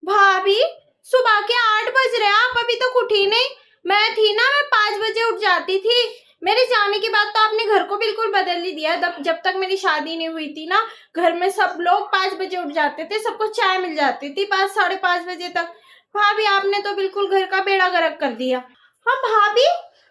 भाभी, सुबह के 8 बज रहे हैं, आप अभी तक उठी नहीं। मैं थी ना, मैं 5 बजे उठ जाती थी। मेरे जाने के बाद तो आपने घर को बिल्कुल बदल ही दिया। जब तक मेरी शादी नहीं हुई थी ना, घर में सब लोग 5 बजे उठ जाते थे, सबको चाय मिल जाती थी 5 साढ़े 5 बजे तक। भाभी, आपने तो बिल्कुल घर का बेड़ा गर्क कर दिया। हाँ भाभी,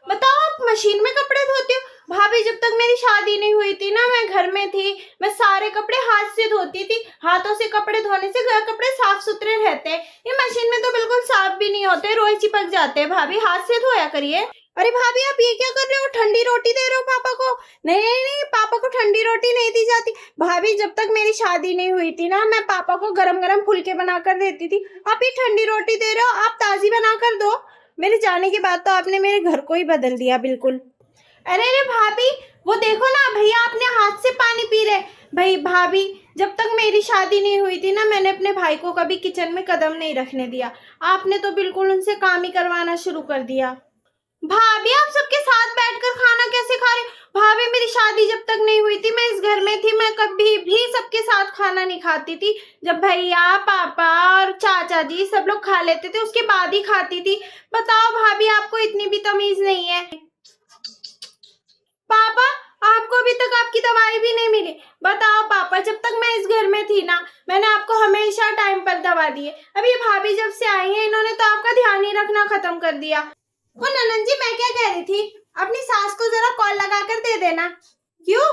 बताओ, आप मशीन में कपड़े धोते हो? भाभी, जब तक मेरी शादी नहीं हुई थी ना, मैं घर में थी, मैं सारे कपड़े हाथ से धोती थी। हाथों से कपड़े धोने से घर कपड़े साफ सुथरे रहते हैं। ये मशीन में तो बिल्कुल साफ भी नहीं होते, रोए चिपक जाते हैं। भाभी, हाथ से धोया करिए। अरे भाभी, आप ये क्या कर रहे हो? ठंडी रोटी दे रहे हो पापा को? नहीं नहीं नहीं, पापा को ठंडी रोटी नहीं दी जाती। भाभी, जब तक मेरी शादी नहीं हुई थी ना, मैं पापा को गरम गरम फुलके बनाकर देती थी। आप ये ठंडी रोटी दे रहे हो? आप ताजी बनाकर दो। मेरे जाने के बाद तो आपने मेरे घर को ही बदल दिया बिल्कुल। अरे अरे भाभी, वो देखो ना, भैया अपने हाथ से पानी पी रहे। भाई भाभी, जब तक मेरी शादी नहीं हुई थी ना, मैंने अपने भाई को कभी किचन में कदम नहीं रखने दिया। आपने तो बिल्कुल उनसे काम ही करवाना शुरू कर दिया। भाभी, आप सबके साथ बैठकर खाना कैसे खा रहे? भाभी, मेरी शादी जब तक नहीं हुई थी, मैं इस घर में थी, मैं कभी भी सबके साथ खाना नहीं खाती थी। जब भैया, पापा और चाचा जी सब लोग खा लेते थे, उसके बाद ही खाती थी। बताओ भाभी, आपको इतनी भी तमीज नहीं है? पापा, आपको अभी तक आपकी दवाई भी नहीं मिली। बताओ पापा, जब तक मैं इस घर में थी ना, मैंने आपको हमेशा टाइम पर दवा दी है। अब ये भाभी जब से आई है, इन्होंने तो आपका ध्यान ही रखना खत्म कर दिया। ओ ननन जी, मैं क्या कह रही थी, अपनी सास को जरा कॉल लगा कर दे देना। क्यों?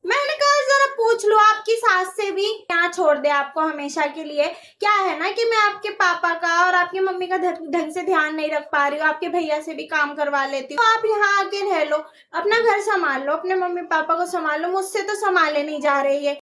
मैंने कहा जरा पूछ लो आपकी सास से भी, यहाँ छोड़ दे आपको हमेशा के लिए। क्या है ना कि मैं आपके पापा का और आपकी मम्मी का ढंग से ध्यान नहीं रख पा रही हूँ, आपके भैया से भी काम करवा लेती हूँ। आप यहाँ आके रह लो, अपना घर संभाल लो, अपने मम्मी पापा को संभाल लो, मुझसे तो संभाले नहीं जा रही है।